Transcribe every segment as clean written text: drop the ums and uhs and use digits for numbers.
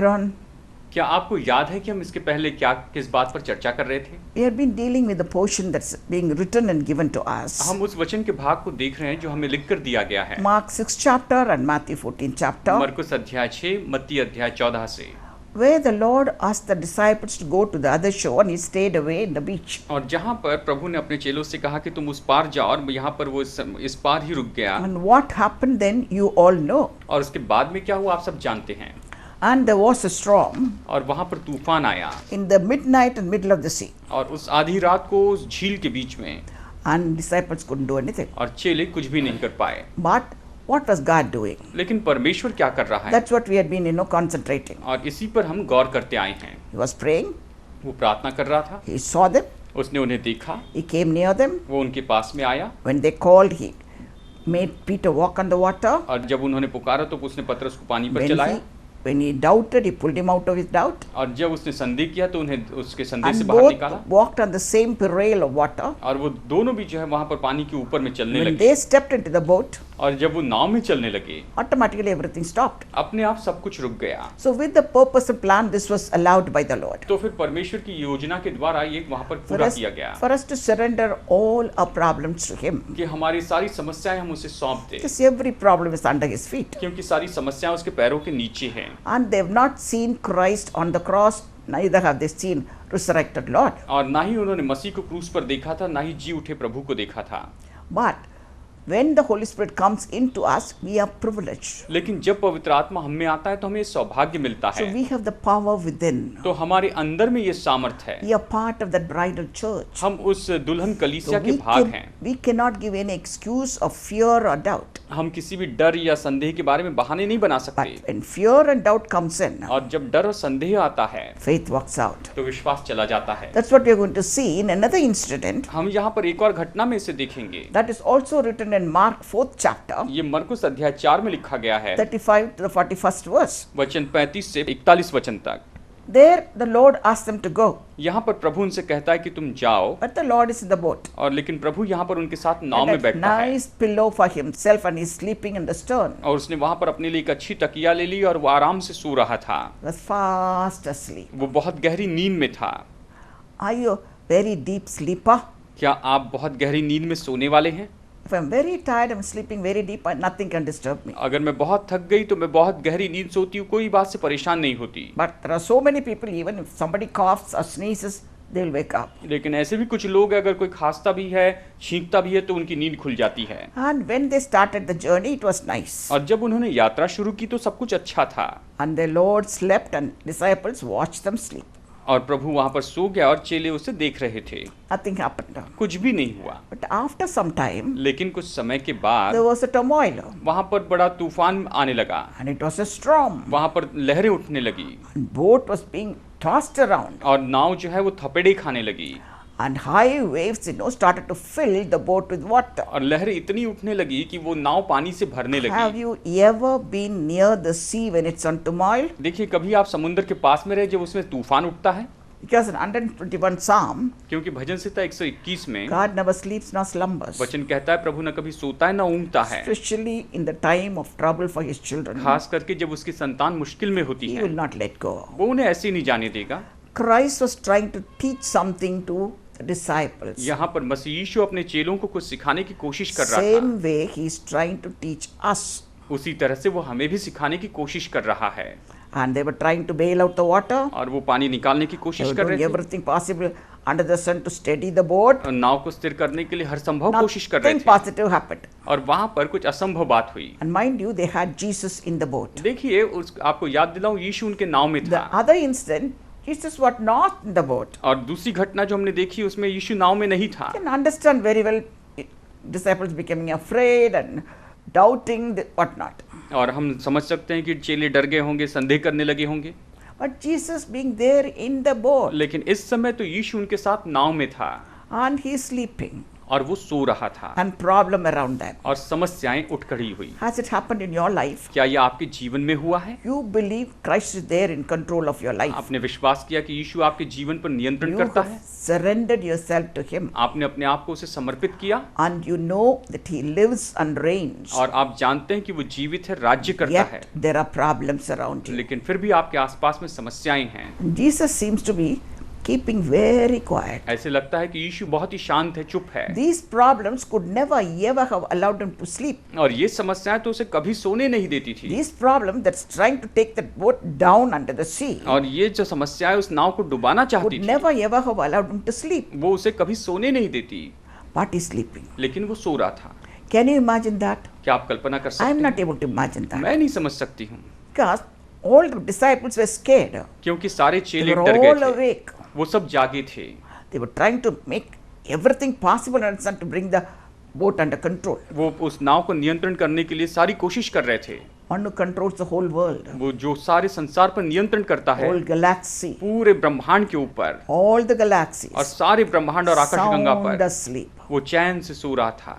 earlier on? क्या आपको याद है कि हम इसके पहले किस बात पर चर्चा कर रहे थे? We have been dealing with the portion that's being written and given to us. हम उस वचन के भाग को देख रहे हैं जो हमें लिख कर दिया गया है। Mark 6 chapter and Matthew 14 chapter. मरकुस अध्याय 6, मत्ती अध्याय 14 से, where the Lord asked the disciples to go to the other shore and he stayed away in the beach. और जहाँ पर प्रभु ने अपने चेलों से कहा कि तुम उस पार जाओ, और यहाँ पर वो इस पार ही रुक गया। And what happened then you all know. और उसके बाद में क्या हुआ आप सब जानते हैं। And there was a storm और वहाँ पर तूफान आया in the midnight and middle of the sea. और उस आधी रात को उस झील के बीच में, And disciples couldn't do anything. और चेले कुछ भी नहीं कर पाए। But what was God doing? लेकिन परमेश्वर क्या कर रहा है? That's what we had been, concentrating. और इसी पर हम गौर करते आए हैं। He was praying. वो प्रार्थना कर रहा था। He saw them. उसने उन्हें देखा। He came near them. वो उनके पास में आया। When they called, he made Peter walk on the water. और जब उन्होंने पुकारा तो उसने पतरस को पानी पर चलाया। When he doubted, he pulled him out of his doubt. और जब उसने संदेह किया तो उन्हें उसके संदेह से And बाहर both निकाला। walked on the same rail of water. और वो दोनों भी जो है वहाँ पर पानी के ऊपर में चलने When लगे। they stepped into the boat, और जब वो नाव में चलने लगे, automatically everything stopped. अपने आप सब कुछ रुक गया। So with the purpose and plan, this was allowed by the Lord. तो फिर परमेश्वर की योजना के द्वारा ये वहाँ पर पूरा किया गया For us to surrender all our problems to Him. कि हमारी सारी समस्याएं हम उसे सौंप दें, Because every problem is under His feet. क्योंकि सारी समस्याएं उसके पैरों के नीचे हैं। And they have not seen Christ on the cross, neither have they seen resurrected Lord. और ना ही उन्होंने मसीह को क्रूस पर देखा था, ना ही जी उठे प्रभु को देखा था। But when the Holy Spirit comes into us, we are privileged. लेकिन जब पवित्र आत्मा हम में आता है तो हमें सौभाग्य मिलता So है। we have the power within. तो हमारे अंदर में ये सामर्थ है। We are part of that bridal church. हम उस दुल्हन So कलीसिया के भाग हैं। we cannot give any excuse of fear or doubt. हम किसी भी डर या संदेह के बारे में बहाने नहीं बना But सकते। when fear and doubt comes in, और जब डर और संदेह आता है faith walks out. तो विश्वास चला जाता है। That's what we are going to see in another incident. हम यहाँ पर एक और घटना में इसे देखेंगे। That is also written in Mark 4th chapter, ये मरकुस अध्याय 4 में लिखा गया है, 35 to the 41st verse. वचन 35 से 41 वचन तक। There the Lord asked them to go, यहाँ पर प्रभु उनसे कहता है कि तुम जाओ, but the Lord is in the boat. और लेकिन प्रभु यहाँ पर उनके साथ नाव And में a बैठा है। nice pillow for himself and he's sleeping in the stern. और उसने वहाँ पर अपने लिए एक अच्छी तकिया ले ली और वो आराम से सो रहा था। He was fast asleep. वो बहुत गहरी नींद में था। Are you a very deep sleeper? क्या आप बहुत गहरी नींद में सोने वाले हैं? If I'm very tired, I'm sleeping very deep, and nothing can disturb me. अगर मैं बहुत थक गई तो मैं बहुत गहरी नींद सोती हूँ, कोई बात से परेशान नहीं होती। But there are so many people, even if somebody coughs or sneezes, they will wake up. लेकिन ऐसे भी कुछ लोग हैं, अगर कोई खांसता भी है, छींकता भी है तो उनकी नींद खुल जाती है। And when they started the journey, it was nice. और जब उन्होंने यात्रा शुरू की तो सब कुछ अच्छा था। And the Lord slept and disciples watched them sleep. और प्रभु वहाँ पर सो गया और चेले उसे देख रहे थे। Nothing happened. कुछ भी नहीं हुआ। But after some time, लेकिन कुछ समय के बाद there was a turmoil. वहाँ पर बड़ा तूफान आने लगा। And it was a storm. वहाँ पर लहरें उठने लगी And boat was being tossed around. और नाव जो है वो थपेड़े खाने लगी। And high waves, started to fill the boat with water. और लहरें इतनी उठने लगी कि वो नाव पानी से भरने Have लगी। you ever been near the sea when it's on turmoil? देखिए, कभी आप समुद्र के पास में रहे जब उसमें तूफान उठता है? Because in 121 Psalm, क्योंकि भजन संहिता 121 में God never sleeps nor slumbers. वचन कहता है प्रभु न कभी सोता है न ऊँगता है। Especially in the time of trouble for his children, खास करके जब उसकी संतान मुश्किल में होती he है, will not let go. वो उन्हें ऐसे ही नहीं जाने देगा। Christ was trying to teach something to the disciples. यहाँ पर मसीह यीशु अपने चेलों को कुछ सिखाने की कोशिश कर रहा Same था। way he is trying to teach us. उसी तरह से वो हमें भी सिखाने की कोशिश कर रहा है। And they were trying to bail out the water. और वो पानी निकालने की They कोशिश were कर doing रहे थे everything possible under the sun to steady the boat. और नाव को स्थिर करने के लिए हर संभव कोशिश कर रहे Nothing थे। positive happened. और वहां पर कुछ असंभव बात हुई। And mind you, they had Jesus in the boat. देखिए, आपको याद दिलाऊं, यीशु उनके नाव में The था। other incident, Jesus was not in the boat. और दूसरी घटना जो हमने देखी उसमें यीशु नाव में नहीं था। You can understand very well disciples becoming afraid and doubting whatnot. और हम समझ सकते हैं कि चेले डर गए होंगे, संदेह करने लगे होंगे। But Jesus being there in the boat लेकिन इस समय तो यीशु उनके साथ नाव में था and he is sleeping. और वो सो रहा था and problem around them. और समस्याएं उठ खड़ी हुई। Has it happened in your life? क्या ये आपके जीवन में हुआ है? You believe Christ is there in control of your life. आपने विश्वास किया कि यीशु आपके जीवन पर नियंत्रण You करता have है, surrendered yourself to Him, आपने अपने आप को उसे समर्पित किया and you know that He lives and reigns. और आप जानते हैं कि वो जीवित है, राज्य करता है, Yet there are problems around you. लेकिन फिर भी आपके आसपास में समस्याएं हैं। Jesus seems to be keeping very quiet. ऐसे लगता है कि यीशु बहुत ही शांत है, चुप है, These problems could never ever have allowed him to sleep. और ये समस्याएं तो उसे कभी सोने नहीं देती थी। This problem that's trying to take that boat down under the sea और ये जो समस्याएं उस नाव को डुबाना चाहती would थी, never ever have allowed him to sleep. वो उसे कभी सोने नहीं देती, But he's sleeping. लेकिन वो सो रहा था। Can you imagine that? क्या आप कल्पना कर I सकते am not हैं? able to imagine that. मैं नहीं समझ सकती हूँ, Because all the disciples were scared. क्योंकि सारे They चेले were डर all गए थे, awake. वो सब जागे थे, They were trying to make everything possible and to bring the boat under control. वो उस नाव को नियंत्रण करने के लिए सारी कोशिश कर रहे थे। One who controls the whole world, वो जो सारे संसार पर नियंत्रण करता है, whole galaxy, पूरे ब्रह्मांड के ऊपर all the galaxies, और सारे ब्रह्मांड और आकाशगंगा sound पर asleep. वो चैन से सो रहा था।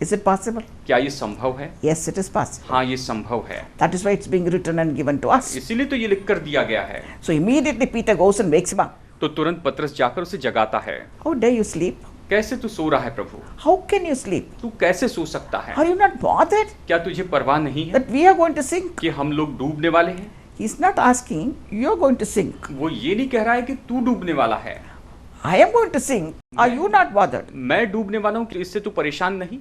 Is it possible? क्या ये संभव है? Yes, it is possible. हाँ, ये संभव है। That is why it's being written and given to us. इसीलिए तो ये लिख कर दिया गया है। So immediately Peter goes and wakes him up. तो तुरंत पतरस जाकर उसे जगाता है। How dare you sleep? कैसे तू सो रहा है प्रभु? How can you sleep? तू कैसे सो सकता है? Are you not bothered क्या तुझे परवाह नहीं है that we are going to sink? कि हम लोग डूबने वाले हैं? He's not asking, you are going to sink. वो ये नहीं कह रहा है कि तू डूबने वाला है। I am going to sink. Are you not bothered? मैं डूबने वाला हूँ, इससे तू परेशान नहीं।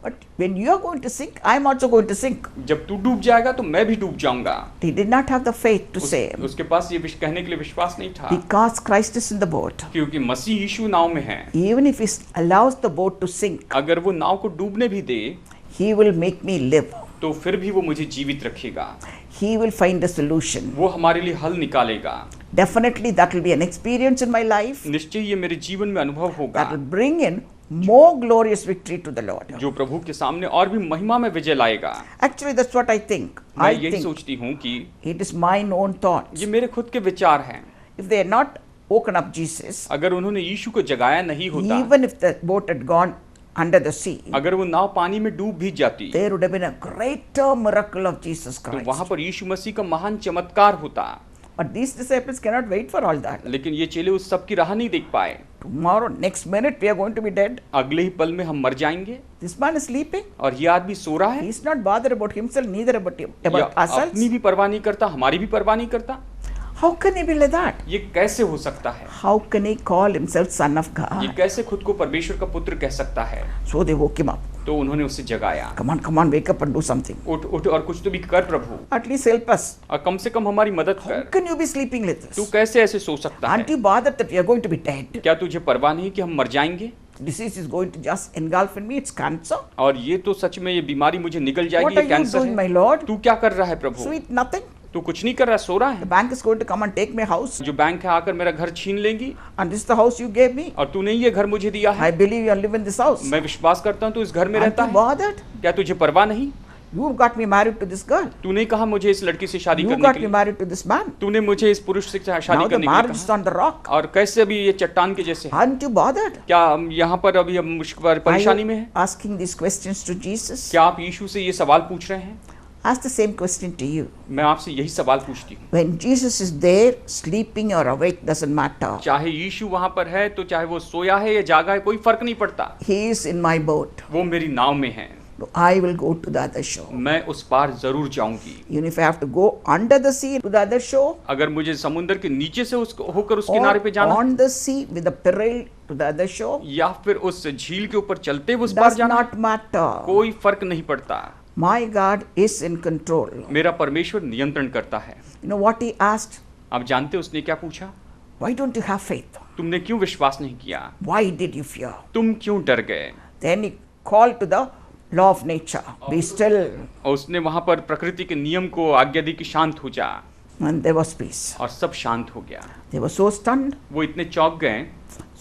But when you are going to sink, I am also going to sink. जब तू डूब जाएगा तो मैं भी डूब जाऊंगा। He did not have the faith to say, उसके पास ये कहने के लिए विश्वास नहीं था, because Christ is in the boat. क्योंकि मसीह यीशु नाव में है। Even if he allows the boat to sink, अगर वो नाव को डूबने भी दे, he will make me live. तो फिर भी वो मुझे जीवित रखेगा। He will find a solution. वो हमारे लिए हल निकालेगा। Definitely that will be an experience in my life निश्चय ये मेरे जीवन में अनुभव होगा, that will bring in more glorious victory to the Lord. जो प्रभु के सामने और भी महिमा में विजय लाएगा। Actually, that's what I think. मैं I यही think सोचती हूँ कि it is mine own thoughts. ये मेरे खुद के विचार हैं। If they had not woken up Jesus, अगर उन्होंने यीशु को जगाया नहीं होता, even if the boat had gone under the sea, अगर वो नाव पानी में डूब भी जाती, there would have been a greater miracle of Jesus तो Christ. वहां पर यीशु मसीह का महान चमत्कार होता। But these disciples cannot wait for all that. लेकिन ये चेले उस सब की राह नहीं देख पाए। Tomorrow, next minute, we are going to be dead. अगले ही पल में हम मर जाएंगे। This man is sleeping. और ये आदमी सो रहा है, He is not bothered about himself, neither about या ourselves. अपनी भी परवाह नहीं करता, हमारी भी परवाह नहीं करता। How can he be like that? ये कैसे हो सकता है? How can he call himself son of ये God? कैसे खुद को परमेश्वर का पुत्र कह सकता है? So they woke him up. तो उन्होंने उसे जगाया। Come on, wake up and do something. उठ उठ और कुछ तो भी कर प्रभु, At least help us. और कम से कम हमारी मदद How कर। can you be sleeping like तू this? कैसे ऐसे सो सकता Aren't है? you bothered that we are going to be dead? क्या तुझे परवाह नहीं कि हम मर जाएंगे? Disease is going to just engulf in me. It's cancer. और ये तो सच में ये बीमारी मुझे निगल जाएगी, What ये are you cancer doing, my है। Lord? तू क्या कर रहा है प्रभु? Sweet nothing. तू कुछ नहीं कर रहा, सो रहा The है। bank is going to come and take my house. जो बैंक है आकर मेरा घर छीन लेंगी, And this is the house you gave me. और तूने ये घर मुझे दिया है। I believe you live in this house. मैं विश्वास करता हूँ तू इस घर में Aren't रहता you है। bothered? क्या तुझे परवाह नहीं? You got me married to this girl. तूने कहा मुझे इस लड़की से शादी You करने got के me लिए, married to this man. तूने मुझे इस पुरुष से शादी Now the करने के marriage लिए is कहा, on the rock. और कैसे अभी ये चट्टान के जैसे है? Aren't you bothered? क्या हम यहाँ पर अभी हम मुश्किल Are परेशानी में you है? asking these questions to Jesus? क्या आप यीशु से ये सवाल पूछ रहे हैं? Ask the same question to you. मैं आपसे यही सवाल पूछती हूँ। When Jesus is there, sleeping or awake doesn't matter. चाहे यीशु वहाँ पर है, तो चाहे वो सोया है या जागा है, कोई फर्क नहीं पड़ता। He is in my boat. वो मेरी नाव में है, I will go to the other shore. मैं उस पार जरूर जाऊंगी। Even if I have to go under the sea to the other shore, अगर मुझे समुद्र के नीचे से होकर उस किनारे पे or जाना, on the sea with the peril to the other shore, या फिर उस झील के ऊपर चलते हुए उस पार does जाना, not matter. कोई फर्क नहीं पड़ता। My God is in control. मेरा परमेश्वर नियंत्रण करता है। You know what he asked? आप जानते उसने क्या पूछा? Why don't you have faith? तुमने क्यों विश्वास नहीं किया? Why did you fear? तुम क्यों डर गए? Then he called to the law of nature. Be still. और उसने वहां पर प्रकृति के नियम को आज्ञा दी कि शांत हो जा, And there was peace. और सब शांत हो गया। They were so stunned. वो इतने चौंक गए,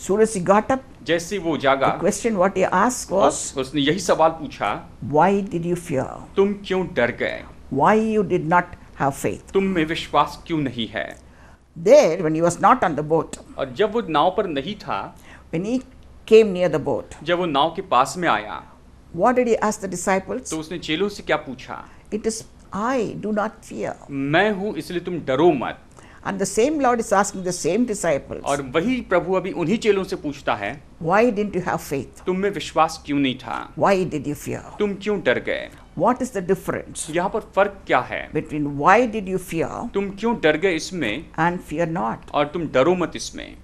Soon as he got up, जैसे वो जागा, the question what he asked was, उसने यही सवाल पूछा, why did you fear? तुम क्यों डर गए? Why you did not have faith? तुम में विश्वास क्यों नहीं है? There, when he was not on the boat, और जब वो नाव पर नहीं था, when he came near the boat, जब वो नाव के पास में आया what did he ask the disciples? तो उसने चेलों से क्या पूछा? It is I, do not fear. मैं हूँ इसलिए तुम डरो मत। And the same Lord is asking the same disciples, और वही प्रभु अभी उन्हीं चेलों से पूछता है, why didn't you have faith? तुम में विश्वास क्यों नहीं था? Why did you fear? तुम क्यों डर गए? What is the difference यहाँ पर फर्क क्या है? between why did you fear तुम क्यों डर गए इसमें and fear not? और तुम डरो मत इसमें?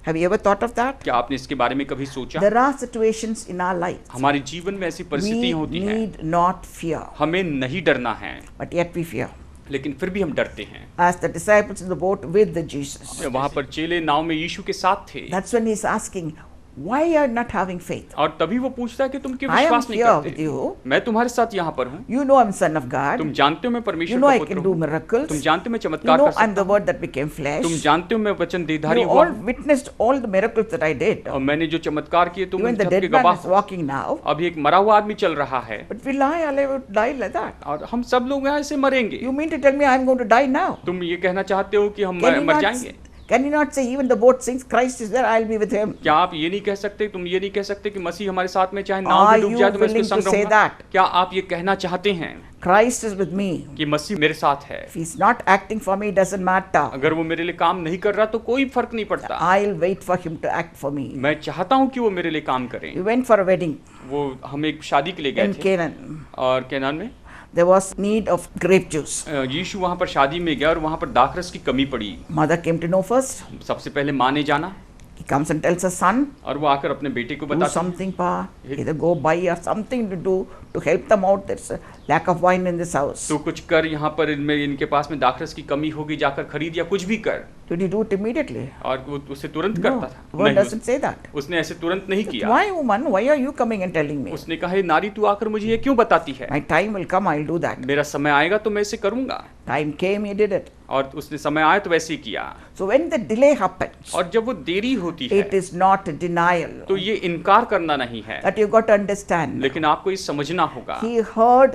Have you ever thought of that? क्या आपने इसके बारे में कभी सोचा? There are situations in our life हमारे जीवन में ऐसी we परिस्थितियां होती हैं, need not fear, हमें नहीं डरना है, but yet we fear. लेकिन फिर भी हम डरते हैं। As the disciples in the boat with the Jesus. वहां पर चेले नाव में यीशु के साथ थे That's when he's asking, why are you not having faith? और तभी वो पूछता है कि तुम क्यों I am विश्वास नहीं here with करते? you. मैं तुम्हारे साथ यहाँ पर हूँ। You know I'm son of God. तुम जानते हो मैं You परमेश्वर know का I पुत्र can do हूँ। miracles. तुम जानते हो मैं You चमत्कार know कर I'm सकता the हूँ। word that became flesh. तुम जानते हो मैं वचन देहधारी You हुआ all witnessed all the miracles that I did. और मैंने जो चमत्कार किए तुम Even उन the सबके dead man गवाह is हो। walking now. अभी एक मरा हुआ आदमी चल रहा है But will I alive die like that? और हम सब लोग यहाँ ऐसे मरेंगे। You mean to tell me I'm going to die now? तुम ये कहना चाहते हो कि हम Can you मर not, जाएंगे? can you not say even the boat sinks Christ is there, I'll be with him? क्या आप ये नहीं कह सकते, तुम ये नहीं कह सकते कि मसीह हमारे साथ में चाहे नाव Are भी डूब you जाए तो मैं उसके willing to संग say रहूंगा? that? क्या आप ये कहना चाहते हैं Christ is with me. कि मसीह मेरे साथ है? If he's not acting for me, it doesn't matter. अगर वो मेरे लिए काम नहीं कर रहा तो कोई फर्क नहीं पड़ता। I'll wait for him to act for me. मैं चाहता हूँ कि वो मेरे लिए काम करें। We went for a wedding वो हम एक शादी के लिए गए in थे Canaan. और केनान में There was need of grape juice. यीशु वहाँ पर शादी में गया और वहाँ पर दाखरस की कमी पड़ी। Mother came to know first. सबसे पहले माँ ने जाना He comes and tells her son, और वो आकर अपने बेटे को do बताती है, something, pa. Either go buy or something to do to help them out. There's a lack of wine in this house. तू कुछ कर, यहाँ पर इनके पास में दाखरस की कमी होगी, जाकर खरीद या कुछ भी कर। Did he do it immediately? और वो उसे तुरंत No, करता था। word नहीं, doesn't say that. उसने ऐसे तुरंत नहीं किया। Why, woman? Why are you coming and telling me? उसने कहा, "हे नारी, तू आकर मुझे ये क्यों बताती है? My time will come, I'll do that. मेरा समय आएगा तो मैं इसे करूंगा।" Time came, he did it. और उसने समय आया तो वैसे ही किया। So when the delay happens, और जब वो देरी होती है it is not denial. तो ये इनकार करना नहीं है, That you got to understand. लेकिन आपको ये समझना होगा। He heard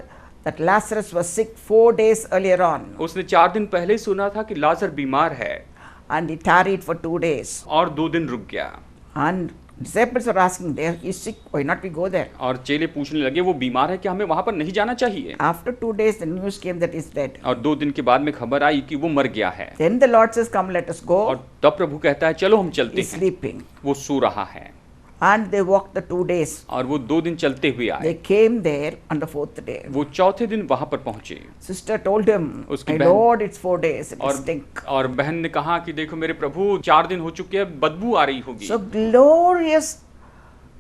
that Lazarus was sick 4 days earlier on, उसने 4 दिन पहले ही सुना था कि लाजर बीमार है and he tarried for 2 days. और 2 दिन रुक गया। And disciples were asking, there he's sick, why not we go there? और चेले पूछने लगे, वो बीमार है, क्या हमें वहां पर नहीं जाना चाहिए? After 2 days, the news came that he's dead. और 2 दिन के बाद में खबर आई कि वो मर गया है। Then the Lord says, come, let us go. और तब प्रभु कहता है, चलो हम चलते He's हैं। sleeping. वो सो रहा है And they walked the 2 days. और वो 2 दिन चलते हुए They आए। came there on the 4th day. वो चौथे दिन वहां पर पहुंचे Sister told him, उसकी my बहन- Lord, it's 4 days, it और stink. और बहन ने कहा कि देखो मेरे प्रभु 4 दिन हो चुके हैं, बदबू आ रही होगी। So glorious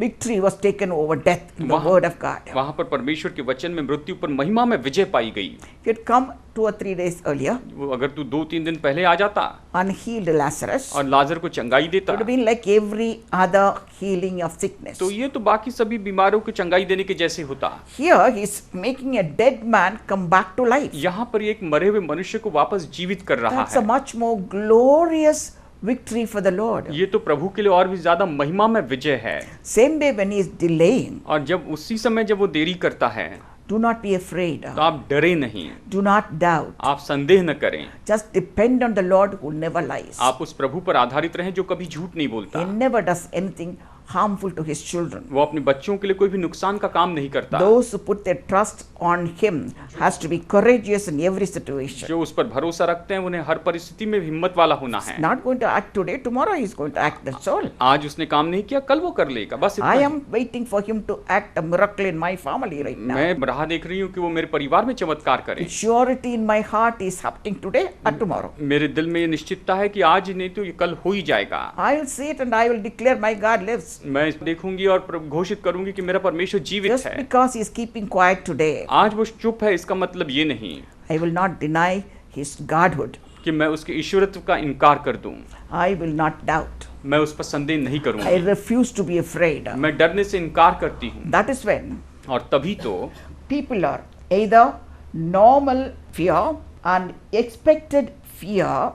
victory was taken over death in the वहाँ- word of God. वहां पर परमेश्वर के वचन में मृत्यु पर महिमा में विजय पाई गई। If he had come 2 or 3 days earlier वो अगर तू 2-3 दिन पहले आ जाता and healed Lazarus, और लाजर को चंगाई it देता would have been like every other healing of sickness. तो ये तो बाकी सभी बीमारों को चंगाई देने के जैसे होता। Here he's making a dead man come back to life. यहाँ पर एक मरे हुए मनुष्य को वापस जीवित कर रहा That's a है। much more glorious victory for the Lord. ये तो प्रभु के लिए और भी ज्यादा महिमा में विजय है। Same way when he is delaying, और जब उसी समय जब वो देरी करता है do not be afraid. तो आप डरे नहीं, Do not doubt. आप संदेह न करें, Just depend on the Lord who never lies. आप उस प्रभु पर आधारित रहें जो कभी झूठ नहीं बोलता। He never does anything harmful to his children. वो अपने बच्चों के लिए कोई भी नुकसान का काम नहीं करता। Those who put their trust on him has to be courageous in every situation. जो उस पर भरोसा रखते हैं उन्हें हर परिस्थिति में हिम्मत वाला होना है। Not going to act today, tomorrow he is going to act, that's all. आज उसने काम नहीं किया, कल वो कर लेगा, बस इतना I he. am waiting for him to act a miracle in my family right now. मैं राह देख रही हूँ कि वो मेरे परिवार में चमत्कार करे। With surety in my heart is happening today or tomorrow. मेरे दिल में ये निश्चितता है कि आज नहीं तो ये कल हो ही जाएगा। I'll see it and I will declare my God lives. मैं देखूंगी और घोषित करूंगी कि मेरा परमेश्वर जीवित Just है। because he is keeping quiet today, आज वो चुप है इसका मतलब ये नहीं I will not deny his godhood. कि मैं उसके ईश्वरत्व का इनकार कर दूं। I will not doubt. मैं उस पर संदेह नहीं I करूंगी। refuse to be afraid. मैं डरने से इनकार करती हूँ। That is when और तभी तो people are either normal fear and expected fear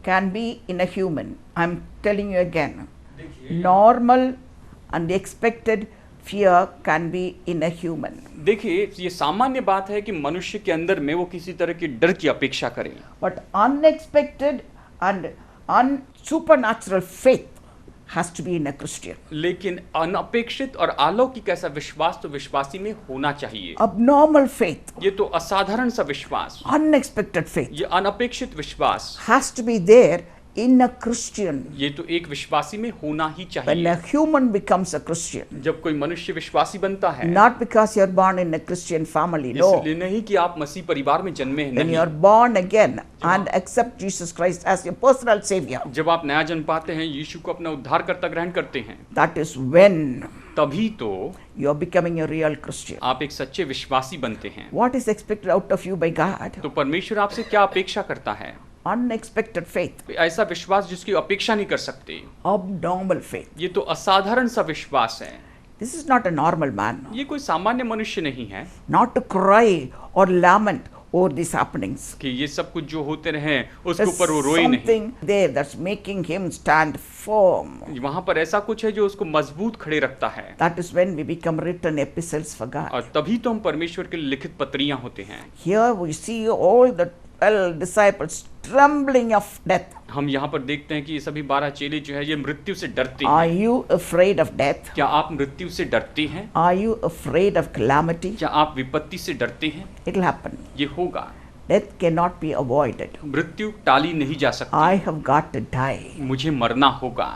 can be in a human. I'm telling you again. Normal and expected fear can be in a human. देखिए ये सामान्य बात है कि मनुष्य के अंदर में वो किसी तरह के डर की अपेक्षा करें, But unexpected and supernatural faith has to be in a Christian. लेकिन अनपेक्षित और अलौकिक ऐसा विश्वास तो विश्वासी में होना चाहिए। Abnormal faith, ये तो असाधारण सा विश्वास, unexpected faith ये अनपेक्षित विश्वास, has to be there in a Christian. ये तो एक विश्वासी में होना ही When चाहिए। a human becomes a Christian, जब कोई मनुष्य विश्वासी बनता है, not because you're born in a Christian family, no. इसलिए नहीं कि आप मसीह परिवार में जन्मे हैं, When नहीं। you're born again and accept Jesus Christ as your personal Savior, जब आप नया जन्म पाते हैं, यीशु को अपना उद्धारकर्ता ग्रहण करते हैं, that is when तभी तो you're becoming a real Christian. आप एक सच्चे विश्वासी बनते हैं। What is expected out of you by God? तो परमेश्वर आपसे क्या अपेक्षा करता है? Unexpected faith, ऐसा विश्वास जिसकी अपेक्षा नहीं कर सकते। abnormal faith. ये तो असाधारण सा विश्वास है। This is not a normal man. ये कोई सामान्य मनुष्य नहीं है Not to cry or lament over these happenings. कि ये सब कुछ जो होते रहे उसके There's ऊपर वो रोए नहीं। something there that's making him stand firm. वहां पर ऐसा कुछ है जो उसको मजबूत खड़े रखता है, That is when we become written epistles for God. और तभी तो हम परमेश्वर के लिए लिखित पत्रियां होते हैं। Here we see all the 12 disciples trembling of death. हम यहाँ पर देखते हैं कि ये सभी 12 चेले जो है ये मृत्यु से डरते Are हैं। you afraid of death? क्या आप मृत्यु से डरते हैं? Are you afraid of calamity? क्या आप विपत्ति से डरते हैं? It'll happen. ये होगा। Death cannot be avoided. मृत्यु टाली नहीं जा सकती। I have got to die, मुझे मरना होगा,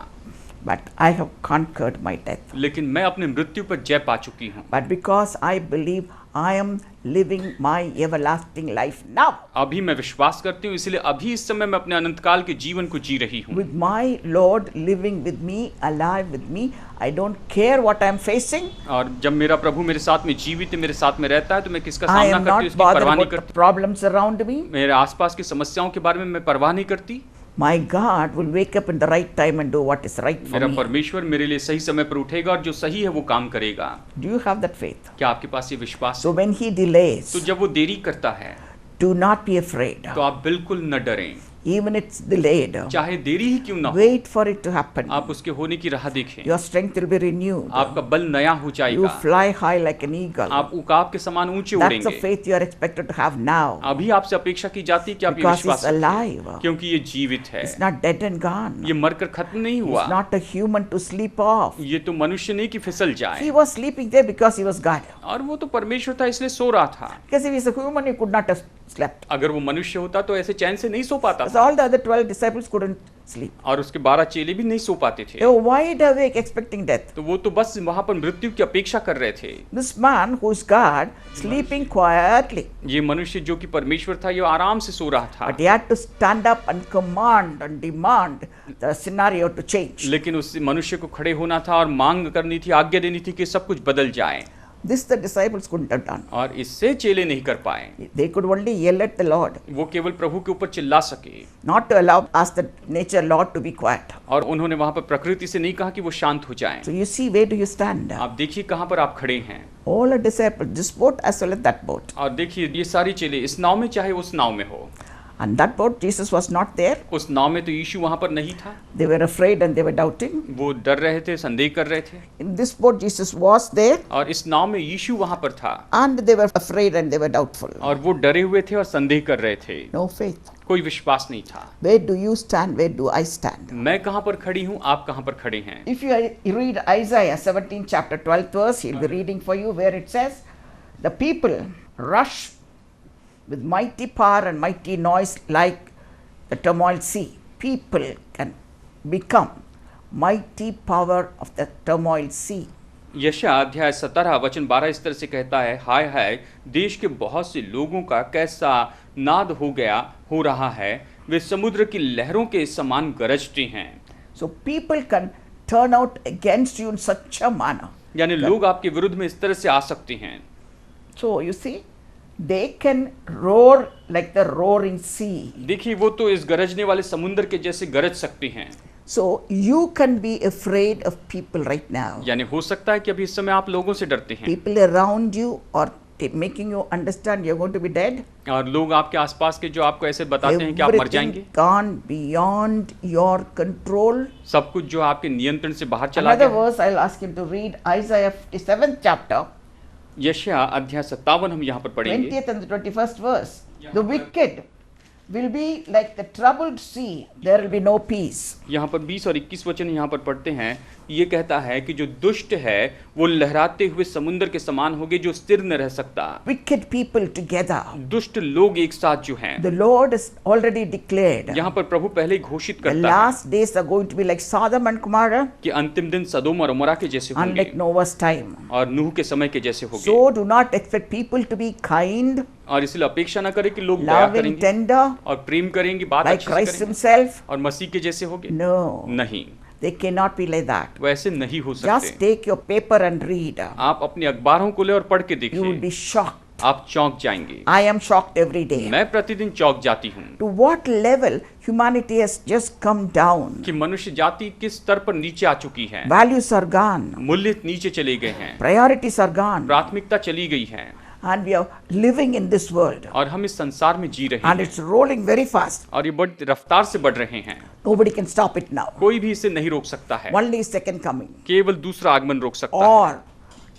but I have conquered my death. लेकिन मैं अपने मृत्यु पर जय पा चुकी हूँ। But because I believe I am living my everlasting life now, अभी मैं विश्वास करती हूँ, इसलिए अभी इस समय मैं अपने अनंतकाल के जीवन को जी रही हूँ। with my Lord living with me, alive with me, I don't care what I am facing. और जब मेरा प्रभु मेरे साथ में जीवित है, मेरे साथ में रहता है, तो मैं किसका I सामना am करती हूँ not उसकी bothered परवाह नहीं about the करती। problems around me. मेरे आसपास की समस्याओं के बारे में मैं परवाह नहीं करती। My God will wake up in the right time and do what is right for मेरा me. परमेश्वर मेरे लिए सही समय पर उठेगा और जो सही है वो काम करेगा। Do you have that faith? क्या आपके पास ये विश्वास So है? when He delays, तो जब वो देरी करता है do not be afraid. तो आप बिल्कुल न डरें, Even it's delayed, चाहे देरी ही क्यों ना हो। wait for it to happen. आप उसके होने की राह देखें। Your strength will be renewed. आपका बल नया हो You जाएगा। fly high like an eagle. आप उकाब के समान ऊंचे That's the उड़ेंगे। faith you are expected to have now. अभी आपसे अपेक्षा की जाती है कि आप ये Because विश्वास He's रखें, alive. क्योंकि ये जीवित है, It's not dead and gone. ये मरकर खत्म नहीं He's हुआ। not a human to sleep off. ये तो मनुष्य नहीं कि फिसल He जाए। was sleeping there because He was God. और वो तो परमेश्वर था इसलिए सो रहा था। Because if He's a human, He could not have slept. अगर वो मनुष्य होता तो ऐसे चैन से नहीं सो पाता Because था, all the other 12 disciples couldn't sleep. और उसके 12 चेले भी नहीं सो पाते थे। They were wide awake expecting death. तो वो तो बस वहां पर मृत्यु की अपेक्षा कर रहे थे। This man who is God sleeping quietly. ये मनुष्य जो कि परमेश्वर था, ये आराम से सो रहा था, But he had to stand up and command and demand the scenario to change. लेकिन उस मनुष्य को खड़े होना था और मांग करनी थी, आज्ञा देनी थी कि सब कुछ बदल जाए, This the disciples couldn't have done. और इससे चेले नहीं कर पाए। They could only yell at the Lord, वो केवल प्रभु के ऊपर चिल्ला सके, not to allow ask the nature Lord to be quiet. और उन्होंने वहां पर प्रकृति से नहीं कहा कि वो शांत हो जाएं। So you see, where do you stand? आप देखिए कहां पर आप खड़े हैं, All the disciples, this boat as well as that boat. और देखिए ये सारी चेले इस नाव में चाहे उस नाव में हो, And that boat, Jesus was not there. उस नाव में तो यीशु वहां पर नहीं था। They were afraid and they were doubting. वो डर रहे थे, संदेह कर रहे थे, In this boat, Jesus was there और इस नाव में यीशु वहां पर था, and they were afraid and they were doubtful. और वो डरे हुए थे और संदेह कर रहे थे। No faith. कोई विश्वास नहीं था। Where do you stand? Where do I stand? मैं कहां पर खड़ी हूं, आप कहां पर खड़े हैं? If you read Isaiah 17 chapter 12th verse, he'll be reading for you where it says, the people rush with mighty power and mighty noise like the turmoil sea. People can become mighty power of the turmoil sea. यशायाह अध्याय 17 वचन 12 इस तरह से कहता है, हाय हाय देश के बहुत से लोगों का कैसा नाद हो रहा है, वे समुद्र की लहरों के समान गरजते हैं। So people can turn out against you in such a manner. यानी लोग आपके विरुद्ध में इस तरह से आ सकते हैं। So you see, they can roar like the roaring sea. देखिए वो तो इस गरजने वाले समुद्र के जैसे गरज सकते हैं। So you can be afraid of people right now. यानी हो सकता है कि अभी इस समय आप लोगों से डरते हैं, People around you are making you understand you're going to be dead. और लोग आपके आसपास के जो आपको ऐसे बताते हैं कि आप मर जाएंगे। Everything gone beyond your control. सब कुछ जो आपके नियंत्रण से बाहर चला Another गया। verse I'll ask him to read, Isaiah 57th chapter, यशायाह अध्याय 57 हम यहाँ पर पढ़ेंगे। 20th and the 21st verse. The wicked will be like the troubled sea. There will be no peace. यहाँ पर 20 और 21 वचन यहाँ पर पढ़ते हैं। ये कहता है कि जो दुष्ट है वो लहराते हुए समुद्र के समान होगे, जो स्थिर न रह सकता। Wicked people together. दुष्ट लोग एक साथ जो हैं। The Lord has already declared. यहाँ पर प्रभु पहले ही घोषित The करता है last days are going to be like Sodom and Gomorrah, कि अंतिम दिन सदोम और अमोरा के जैसे होंगे unlike Noah's time. और नूह के समय के जैसे होंगे। So do not expect people to be kind, और इसलिए अपेक्षा न करें कि लोग दया loving, करेंगे tender, और प्रेम करेंगे, बात like अच्छे से Christ करेंगे himself. और मसीह के जैसे होंगे। No, नहीं, they cannot be like that. वैसे नहीं हो Just सकते। take your paper and read. आप अपने अखबारों को ले और पढ़ के You will देखिए, be shocked. आप चौंक जाएंगे। I am shocked every day. मैं प्रतिदिन चौंक जाती हूँ To what level humanity has just come down. कि मनुष्य जाति किस स्तर पर नीचे आ चुकी है। Values are gone. मूल्य नीचे चले गए हैं, Priorities are gone. प्राथमिकता चली गई है And we are living in this world. और हम इस संसार में जी रहे And हैं it's rolling very fast. और ये बड़ी रफ्तार से बढ़ रहे हैं। Nobody can stop it now. कोई भी इसे नहीं रोक सकता है, Only second coming. केवल दूसरा आगमन रोक सकता है Or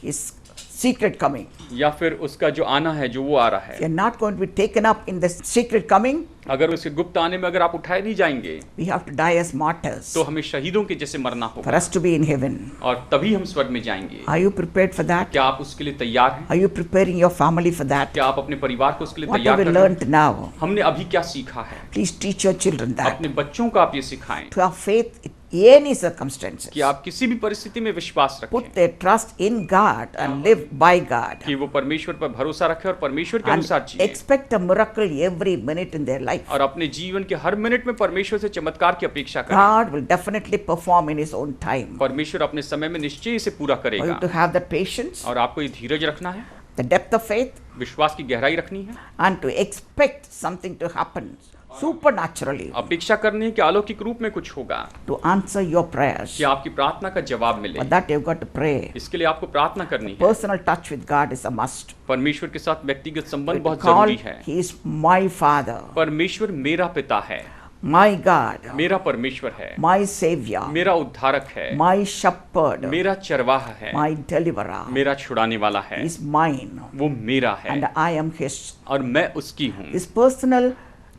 his secret coming. या फिर उसका जो आना है, जो वो आ रहा If है। you're not going to be taken up in the secret coming, अगर उसके गुप्त आने में अगर आप उठाए नहीं जाएंगे we have to die as martyrs तो हमें शहीदों के जैसे मरना for होगा us to be in heaven. और तभी हम स्वर्ग में जाएंगे। Are you prepared for that? क्या आप उसके लिए तैयार हैं? Are you preparing your family for that? क्या आप अपने परिवार को उसके लिए What तैयार have we कर रहे हैं? learned now? हमने अभी क्या सीखा है? Please teach your children that. अपने बच्चों को आप ये सिखाएं To have faith in any circumstances. कि आप किसी भी परिस्थिति में विश्वास Put रखें, their trust in God and live by God. कि वो परमेश्वर पर भरोसा रखें और परमेश्वर के And अनुसार जिए expect a miracle every minute in their life. और अपने जीवन के हर मिनट में परमेश्वर से चमत्कार की अपेक्षा करें। God will definitely perform in His own time. परमेश्वर अपने समय में निश्चय इसे पूरा For you करेगा to have that patience, और आपको ये धीरज रखना है, the depth of faith, विश्वास की गहराई रखनी है, and to expect something to happen supernaturally अपेक्षा करनी है कि अलौकिक रूप में कुछ होगा, to answer your prayers. कि आपकी प्रार्थना का जवाब मिले। For that you've got to pray. इसके लिए आपको प्रार्थना करनी है। Personal touch with God is a must. परमेश्वर के साथ व्यक्तिगत संबंध To बहुत call, जरूरी है। He is my Father, परमेश्वर मेरा पिता है, my God, मेरा परमेश्वर है, my Savior, मेरा उद्धारक है, my Shepherd, मेरा चरवाहा है, my Deliverer. मेरा छुड़ाने वाला है, He is mine, वो मेरा है and I am His. और मैं उसकी हूँ। This personal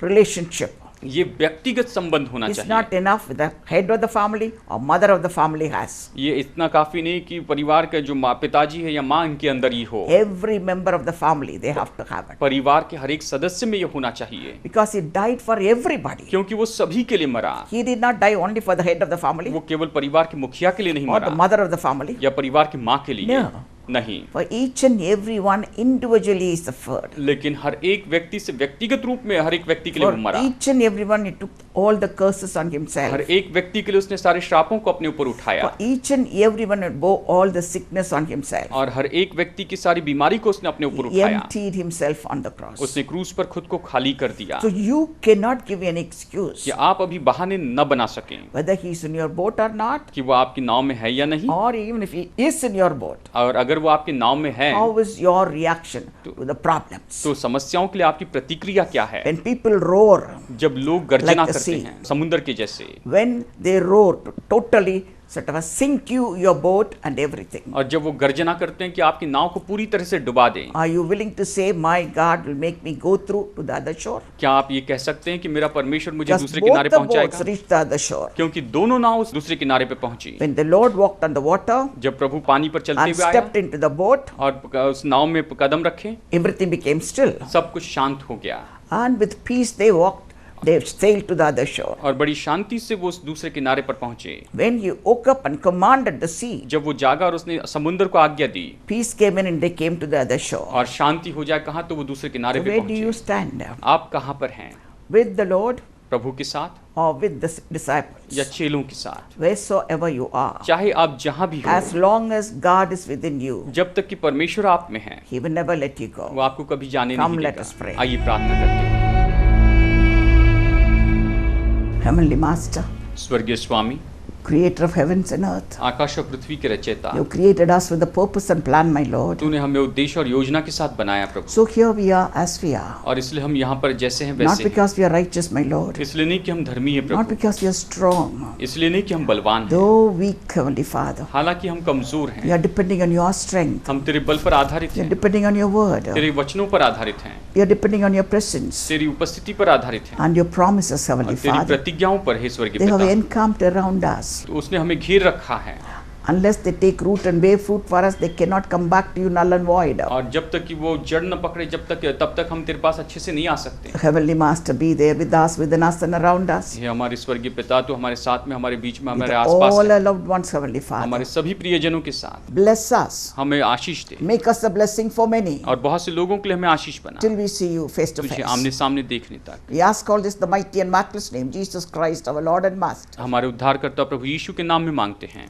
relationship ये व्यक्तिगत संबंध होना is चाहिए। not enough with the head of the family or mother of the family has. ये इतना काफी नहीं कि परिवार का जो माँ पिताजी है या माँ इनके अंदर ही हो। Every member of the family, they have to have it. परिवार के हर एक सदस्य में ये होना चाहिए, Because He died for everybody. क्योंकि वो सभी के लिए मरा। He did not die only for the head of the family वो केवल परिवार के मुखिया के लिए नहीं or the मरा mother of the family. या परिवार की माँ के लिए No. नहीं, For each and every one individually He suffered. लेकिन हर एक व्यक्ति से व्यक्तिगत रूप में हर एक व्यक्ति के लिए For वो मरा। each and every one He took all the curses on Himself. हर एक व्यक्ति के लिए उसने सारे श्रापों को अपने ऊपर उठाया For each and every one He bore all the sickness on Himself. और हर एक व्यक्ति की सारी बीमारी को उसने अपने ऊपर He उठाया। emptied Himself on the cross. उसने क्रूस पर खुद को खाली कर दिया So you cannot give any excuse कि आप अभी बहाने न बना सकें whether He is in your boat or not, कि वो आपकी नाव में है या नहीं, or even if He is in your boat. और अगर वो आपकी नाव में है How is your reaction to the problems? तो समस्याओं के लिए आपकी प्रतिक्रिया क्या है? When people roar, जब लोग गर्जना Like the करते sea. हैं समुद्र के जैसे, when they roar to totally sort of sink you, your boat and everything, और जब वो गर्जना करते हैं कि आपकी नाव को पूरी तरह से डुबा दें, are you willing to say, my God will make me go through to the other shore? क्या आप ये कह सकते हैं कि मेरा परमेश्वर मुझे Just दूसरे both किनारे the boats पहुंचाएगा? reached the other shore. क्योंकि दोनों नाव उस दूसरे किनारे पे पहुंची। When the Lord walked on the water जब प्रभु पानी पर चलते and हुए आया stepped into the boat, और उस नाव में कदम रखे, everything became still. सब कुछ शांत हो गया And with peace they walked, they sailed to the other shore. और बड़ी शांति से वो उस दूसरे किनारे पर पहुंचे। When He woke up and commanded the sea, जब वो जागा और उसने समुद्र को आज्ञा दी peace came in and they came to the other shore. और शांति हो जाए कहाँ, तो वो दूसरे किनारे So पे where do you पहुंचे। stand? आप कहाँ पर हैं? With the Lord प्रभु के साथ or with the या disciples? चेलों के साथ? Wheresoever you are, चाहे आप जहाँ भी हो, as long as God is within you, जब तक कि परमेश्वर आप में है, He will never let you वो go. आपको कभी जाने Come, नहीं let us pray. देगा। आइए प्रार्थना करते हैं। Heavenly Master, स्वर्गीय स्वामी, Creator of heavens and earth, आकाश और पृथ्वी के रचयिता, You created us with a purpose and plan, my Lord. तूने हमें उद्देश्य और योजना के साथ बनाया प्रभु, So here we are as we are. और इसलिए हम यहाँ पर जैसे हैं Not वैसे हैं। because we are righteous, my Lord. इसलिए नहीं कि हम धर्मी हैं Not Prabhu, because we are strong. इसलिए नहीं कि हम बलवान हैं, Though weak, Heavenly Father, हालांकि हम कमजोर we हैं। are depending on Your strength. हम तेरे बल पर आधारित We are हैं, depending on Your word. तेरे वचनों पर आधारित हैं। We are depending on your presence तेरी उपस्थिति पर आधारित हैं and your promises, और Heavenly तेरी Father. प्रतिज्ञाओं पर हे स्वर्गीय They have पिता। encamped around us. तो उसने हमें घेर रखा है Unless they take root and bear fruit for us, they cannot come back to you null and void. और जब तक कि वो जड़ न पकड़े तब तक हम तेरे पास अच्छे से नहीं आ सकते। Heavenly Master, be there with us, within us and around us. हे हमारे स्वर्गीय पिता, तो हमारे साथ में, हमारे बीच में, With हमारे आसपास all है। our loved ones, Heavenly हमारे Father. सभी प्रियजनों के साथ Bless us. हमें आशीष दे Make us a blessing for many और बहुत से लोगों के लिए हमें आशीष बना, till we see you face to तुझे face. आमने सामने देखने तक। We ask all this in the mighty and matchless name, Jesus Christ, our Lord and Master. हमारे उद्धारकर्ता प्रभु यीशु के नाम में मांगते हैं।